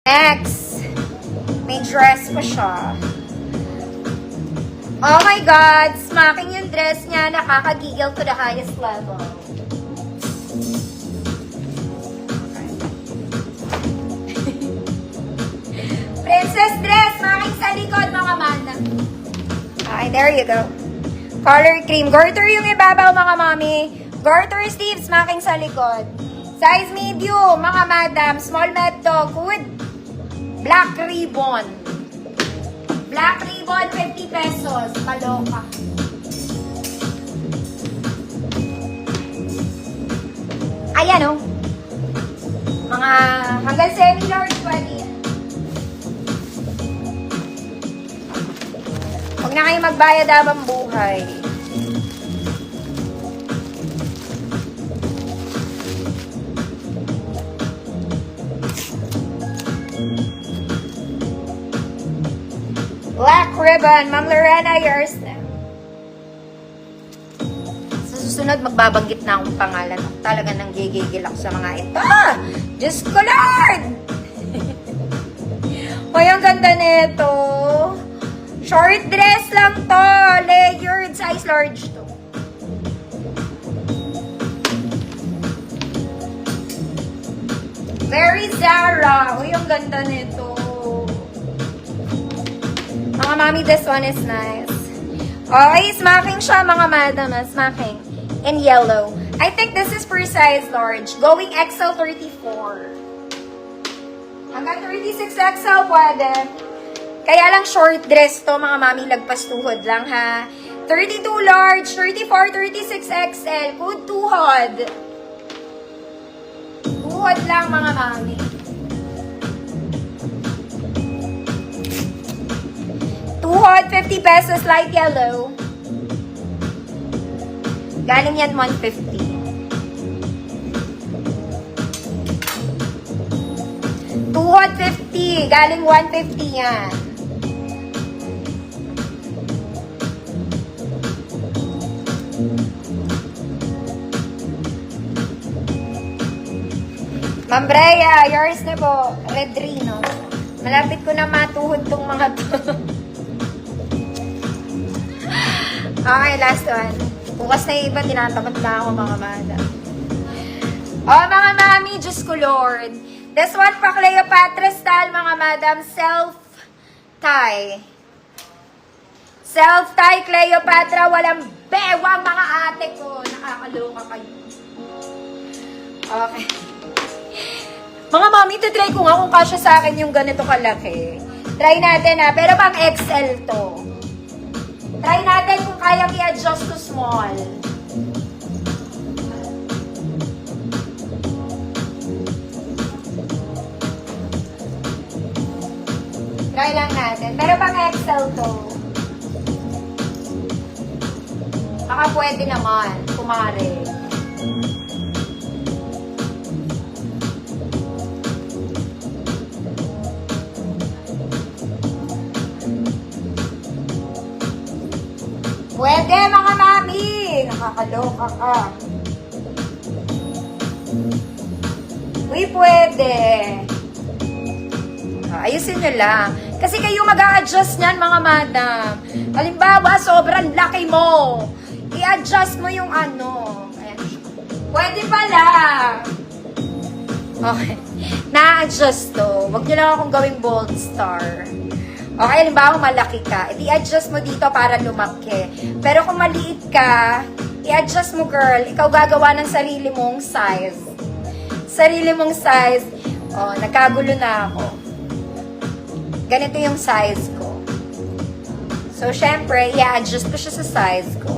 Next, may dress pa siya. Oh my God! Smacking yung dress niya. Nakakagigil to the highest level. Princess dress! Smacking sa likod, mga mana. Okay, there you go. Color cream. Garter yung ibabaw, mga mami. Garter sleeves, smacking sa likod. Size medium, mga madam. Small med dog. Hood. Black ribbon. Black ribbon, 50 pesos. Maloka. Ayan, oh. Mga hanggang semi-large pwede yan. Huwag na kayo magbayad habang buhay. Black ribbon. Ma'am Lorena, yours na. Sa susunod, magbabanggit na akong pangalan. Talaga nang gigigil ako sa mga ito. Diyos ko, Lord! Hoy, ang ganda nito. Short dress lang to. Layered. Size large to. Very Zara. Hoy, ang ganda nito. Mga mami, this one is nice. Okay, smacking siya, mga madam. Smacking. In yellow. I think this is for size large. Going XL 34. Hanggang 36XL pwede. Kaya lang short dress to, mga mami. Lagpas tuhod lang, ha. 32 large, 34, 36XL. Good tuhod. Tuhod lang, mga mami. Tuhod, 50 pesos, light yellow. Galing yan, 150. Tuhod, 50. Galing 150 yan. Ma'am Brea, yours na po. Red Rino. Malapit ko na matuhod tong mga to. Okay, last one. Bukas na yung iba, tinatakot na ako, mga madam. Oh, mga mami, Diyos ko, Lord. This one pa Cleopatra style, mga madam. Self-tie. Self-tie, Cleopatra. Walang bewang, mga ate ko. Nakakaloka kayo. Okay. Mga mami, try ko nga kung kasya sa akin yung ganito kalaki. Try natin, ha. Pero pang XL to. Try natin kung kayang i-adjust to small. Try lang natin. Pero pang XL to. Baka pwede naman. Kumare. Pwede, mga mami! Nakakaloka ka. Uy, pwede. Ayusin nyo lang. Kasi kayo mag-a-adjust niyan, mga madam. Halimbawa, sobrang laki mo. I-adjust mo yung ano. Ayan. Pwede pala. Okay. Na-adjust to. Huwag nyo lang akong gawing bold star. Okay, halimbawa malaki ka, i-adjust mo dito para lumaki. Pero kung maliit ka, i-adjust mo, girl. Ikaw gagawa ng sarili mong size. Sarili mong size. Oh, nagkagulo na ako. Ganito yung size ko. So, syempre, i-adjust ko siya sa size ko.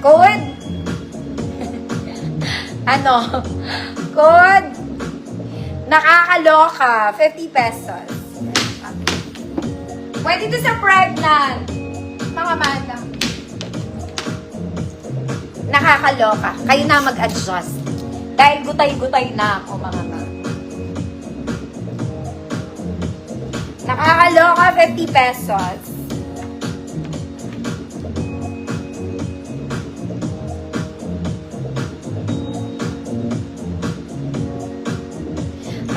Code? Ano? Code? Nakakaloka. 50 pesos. Pwede ito sa pregnant. Mga madam. Nakakaloka. Kayo na mag-adjust. Dahil gutay-gutay na ako, mga madam. Nakakaloka, 50 pesos.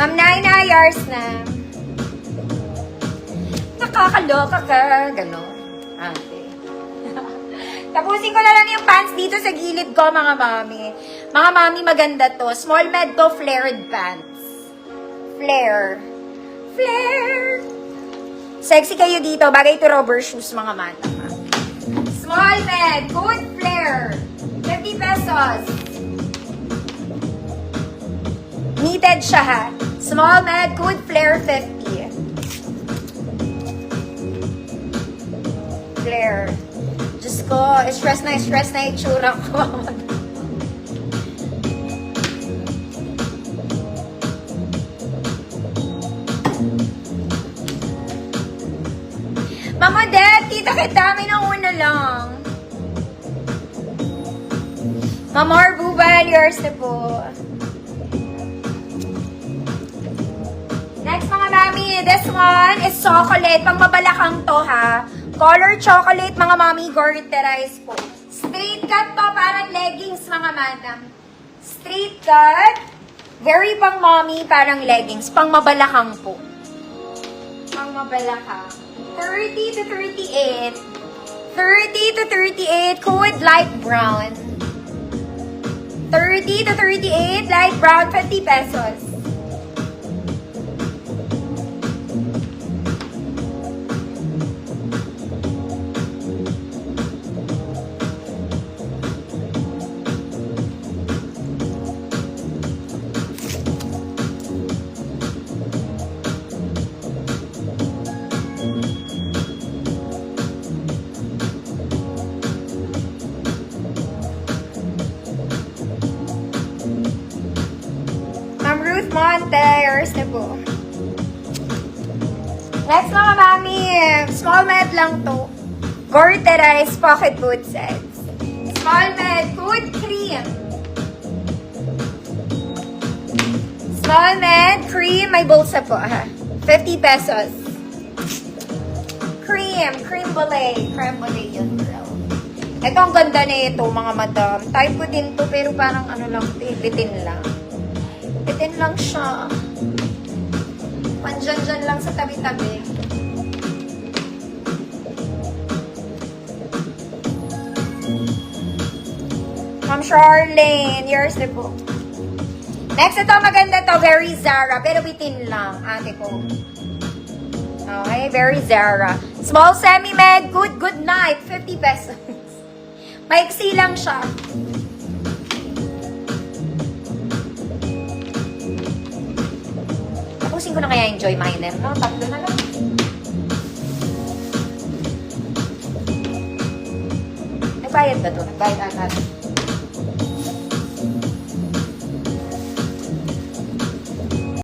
Ma'am Naina, yours na. nakakaloka ka. Ganon. Ate. Tapusin ko na lang yung pants dito sa gilid ko, mga mami. Mga mami, maganda to. Small med to, flared pants. Flare. Flare. Sexy kayo dito. Bagay to rubber shoes, mga mata. Small med, good flare. 50 pesos. Knitted siya, ha. Small med, good flare, 50. Flare. Diyos ko, stress na itsura ko. Mama Dad, tita kita, may nauna lang. Mama Arbuban, yours na po. Next mga mami, this one is chocolate. Pang mabalakang to, ha. Color chocolate, mga mami, gorterize po. Straight cut to, parang leggings, mga madam. Straight cut. Very pang mommy, parang leggings. Pang mabalakang po. Pang mabalakang. 30 to 38. 30 to 38, code light brown. 30 to 38, light brown, 50 pesos. Ruth Monte, na po. Next mga mami, small med lang to. Gorterize pocket boot sets. Small med, good cream. Small med, cream, may bulsa po ha. 50 pesos. Creme brulee yun girl. Ito ang ganda na ito mga madam. Type ko din to pero parang ano lang, bitin lang. Bitin lang siya. Pandyan-dyan lang sa tabi-tabi. Ma'am Charlene, yours na po. Next, ito maganda to. Very Zara. Pero bitin lang, ate ko. Okay, very Zara. Small semi-med. Good night. 50 pesos. Maiksi lang siya. Tapusin ko na kaya yung Joy Miner, no? Tatlo na lang. Nagbayad ba to? Nagbayad ata.